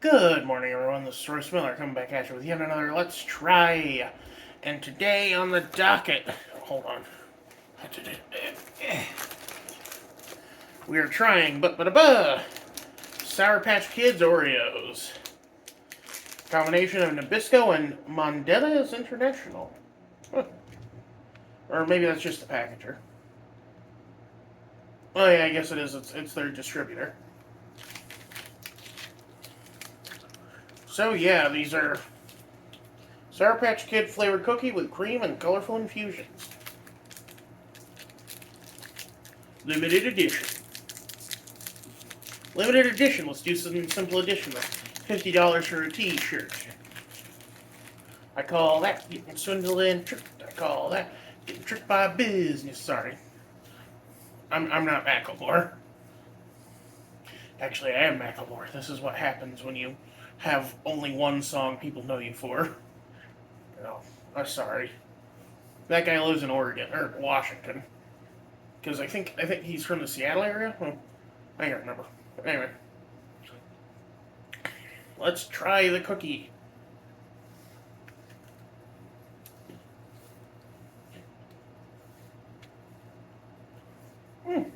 Good morning, everyone. This is Royce coming back at you with yet another Let's Try. And today on the docket, hold on. We are trying Sour Patch Kids Oreos. Combination of Nabisco and Mondetta's International. Huh. Or maybe that's just the packager. Oh yeah, I guess it is. It's their distributor. So yeah, these are Sour Patch Kid flavored cookie with cream and colorful infusions. Limited edition. Limited edition. Let's do some simple edition. $50 for a t-shirt. I call that getting swindled and tricked. I call that getting tricked by business. Sorry. I'm not Macklemore. Actually, I am Macklemore. This is what happens when you have only one song people know you for. No, I'm sorry. That guy lives in Oregon or Washington, because I think he's from the Seattle area. I don't remember. Anyway, let's try the cookie. Mm.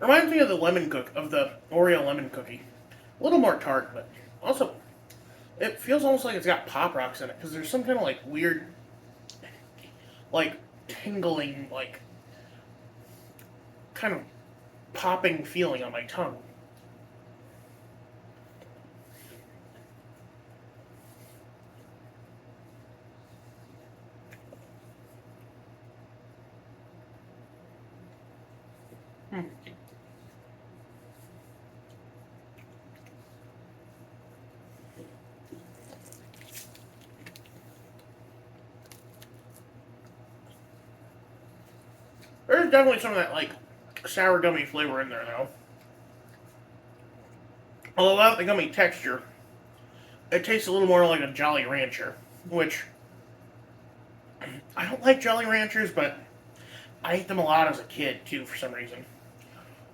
Reminds me of the Oreo lemon cookie. A little more tart, but also it feels almost like it's got Pop Rocks in it because there's some kind of like weird, like tingling, like kind of popping feeling on my tongue. Hmm. There's definitely some of that like sour gummy flavor in there though. Although without the gummy texture, it tastes a little more like a Jolly Rancher, which I don't like Jolly Ranchers, but I ate them a lot as a kid too for some reason.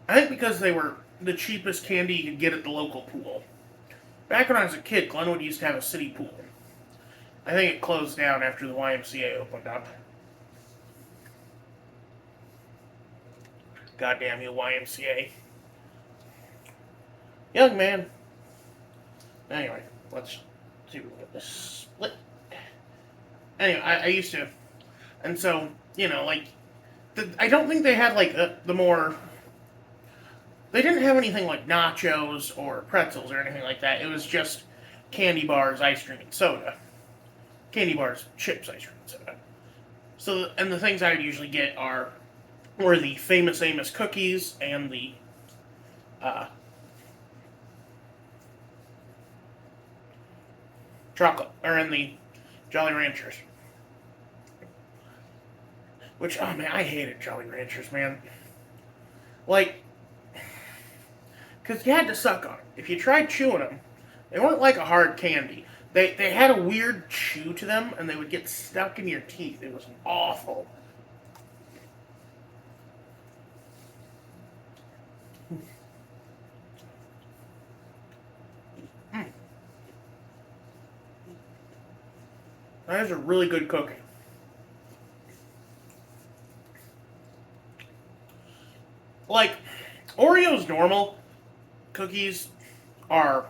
I think because they were the cheapest candy you could get at the local pool. Back when I was a kid, Glenwood used to have a city pool. I think it closed down after the YMCA opened up. Goddamn you, YMCA. Young man. Anyway, let's do this split. Anyway, I used to. And so, like, I don't think they had, like, the more. They didn't have anything like nachos or pretzels or anything like that. It was just candy bars, ice cream, and soda. Candy bars, chips, ice cream, and soda. So, and the things I would usually get were the Famous Amos cookies and the uh, chocolate, or in the Jolly Ranchers. Which, oh man, I hated Jolly Ranchers, man. Like, because you had to suck on them. If you tried chewing them, they weren't like a hard candy. They had a weird chew to them, and they would get stuck in your teeth. It was awful. Mm. That is a really good cookie. Like, Oreos normal cookies are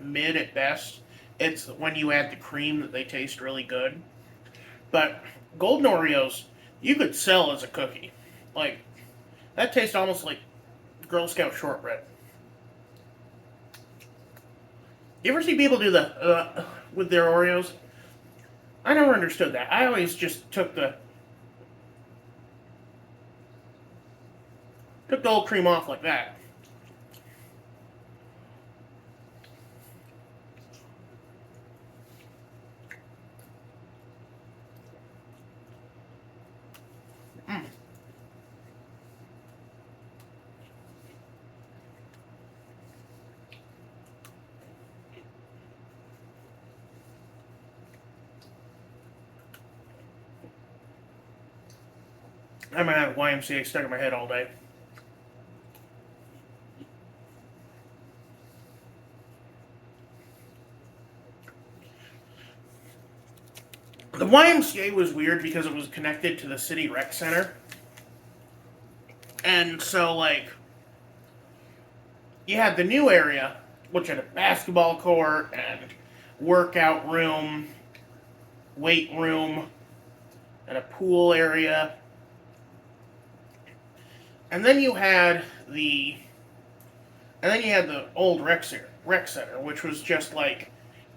mid at best. It's when you add the cream that they taste really good. But golden Oreos, you could sell as a cookie. Like, that tastes almost like Girl Scout shortbread. You ever see people do that with their Oreos? I never understood that. I always just took the whole cream off like that. Mm. I might have YMCA stuck in my head all day. The YMCA was weird because it was connected to the city rec center. And so, like, you had the new area, which had a basketball court and workout room, weight room, and a pool area. And then you had the old rec center, which was just like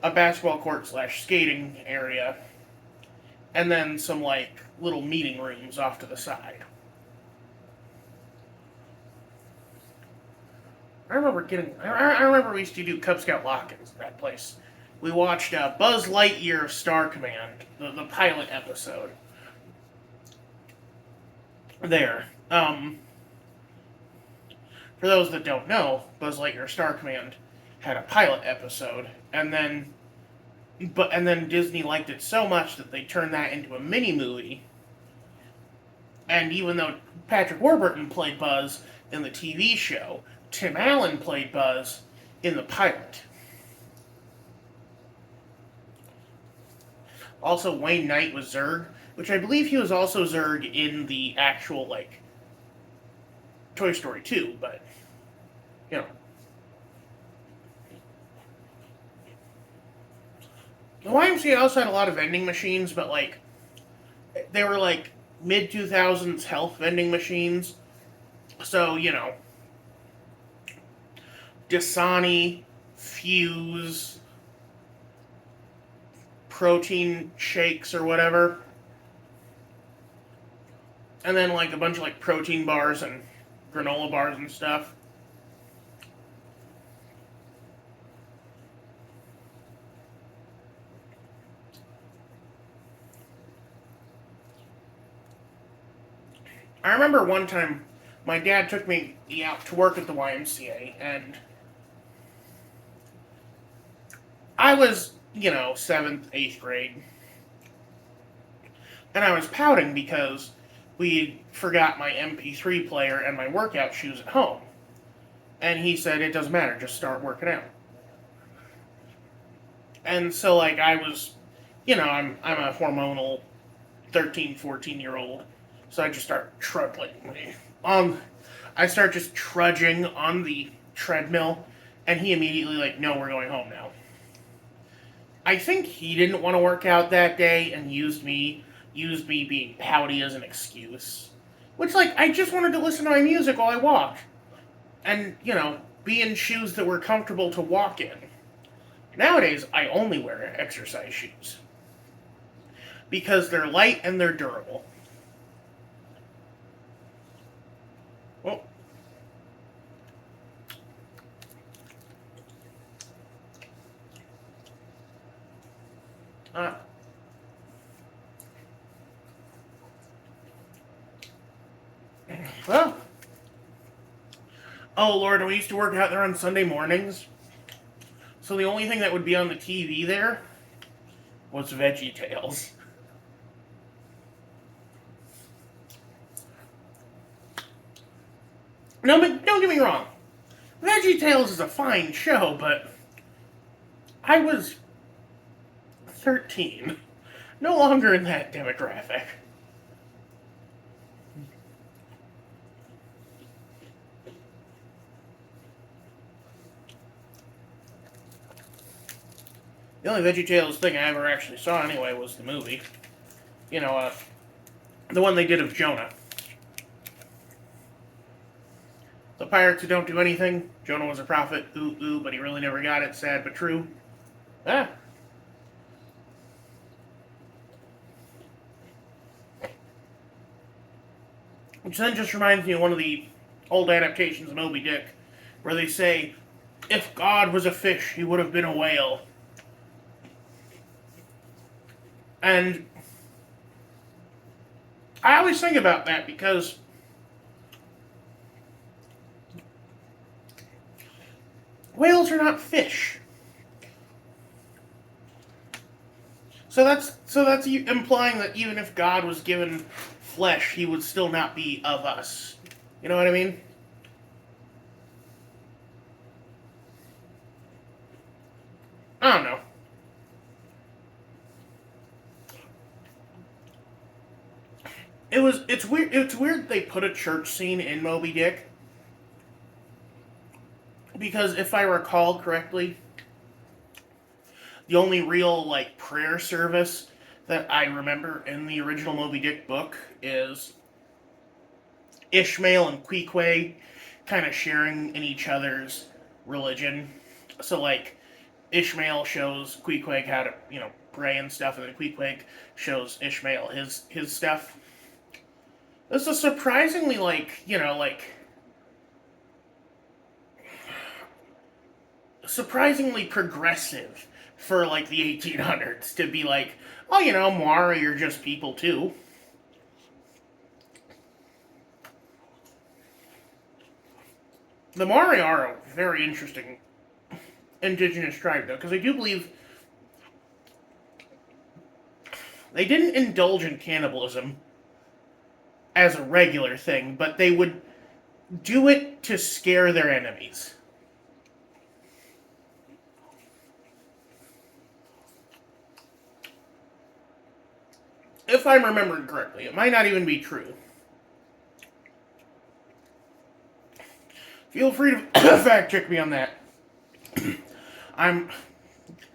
a basketball court slash skating area, and then some like little meeting rooms off to the side. I remember we used to do Cub Scout lock-ins at that place. We watched Buzz Lightyear Star Command, the pilot episode. There. For those that don't know, Buzz Lightyear Star Command had a pilot episode, and then Disney liked it so much that they turned that into a mini movie. And even though Patrick Warburton played Buzz in the TV show, Tim Allen played Buzz in the pilot. Also, Wayne Knight was Zurg, which I believe he was also Zurg in the actual, like, Toy Story 2, but, you know. The YMCA also had a lot of vending machines, but, like, they were, like, mid-2000s health vending machines. So, you know, Dasani, Fuse, protein shakes or whatever. And then, like, a bunch of, like, protein bars and granola bars and stuff. I remember one time my dad took me out to work at the YMCA, and I was, you know, 7th, 8th grade. And I was pouting because we forgot my MP3 player and my workout shoes at home. And he said, it doesn't matter, just start working out. And so, like, I was, you know, I'm a hormonal 13, 14-year-old. So I just start I start just trudging on the treadmill, and he immediately, like, no, we're going home now. I think he didn't want to work out that day and used me being pouty as an excuse. Which, like, I just wanted to listen to my music while I walked. And, you know, be in shoes that were comfortable to walk in. Nowadays, I only wear exercise shoes. Because they're light and they're durable. Well, well. Oh, Lord, we used to work out there on Sunday mornings. So the only thing that would be on the TV there was Veggie Tales. No, but don't get me wrong. Veggie Tales is a fine show, but I was 13. No longer in that demographic. The only VeggieTales thing I ever actually saw anyway was the movie. You know, the one they did of Jonah. The pirates who don't do anything. Jonah was a prophet. Ooh, ooh, but he really never got it. Sad but true. Ah. Which then just reminds me of one of the old adaptations of Moby Dick, where they say, if God was a fish, he would have been a whale. And I always think about that because whales are not fish. So that's implying that even if God was given flesh, he would still not be of us. You know what I mean? I don't know. It's weird. It's weird they put a church scene in Moby Dick because if I recall correctly, the only real like prayer service that I remember in the original Moby Dick book is Ishmael and Queequeg kind of sharing in each other's religion. So like Ishmael shows Queequeg how to pray and stuff, and then Queequeg shows Ishmael his stuff. This is surprisingly surprisingly progressive for like the 1800s to be like, oh, Moari are just people too. The Maori are a very interesting indigenous tribe, though, because I do believe they didn't indulge in cannibalism as a regular thing, but they would do it to scare their enemies. If I'm remembering correctly, it might not even be true. Feel free to fact check me on that. I'm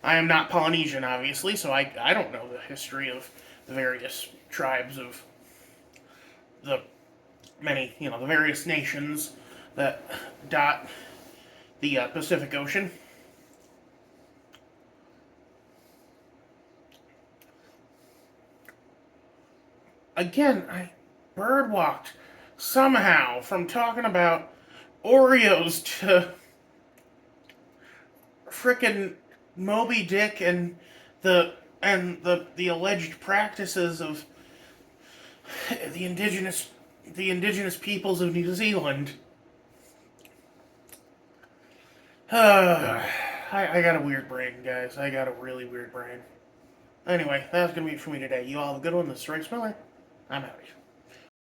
I am not Polynesian, obviously, so I don't know the history of the various tribes of the the various nations that dot the Pacific Ocean. Again, I birdwalked somehow from talking about Oreos to frickin' Moby Dick and the alleged practices of the indigenous peoples of New Zealand. I got a weird brain, guys. I got a really weird brain. Anyway, that's gonna be it for me today. You all have a good one. This is Royce Miller. I'm out.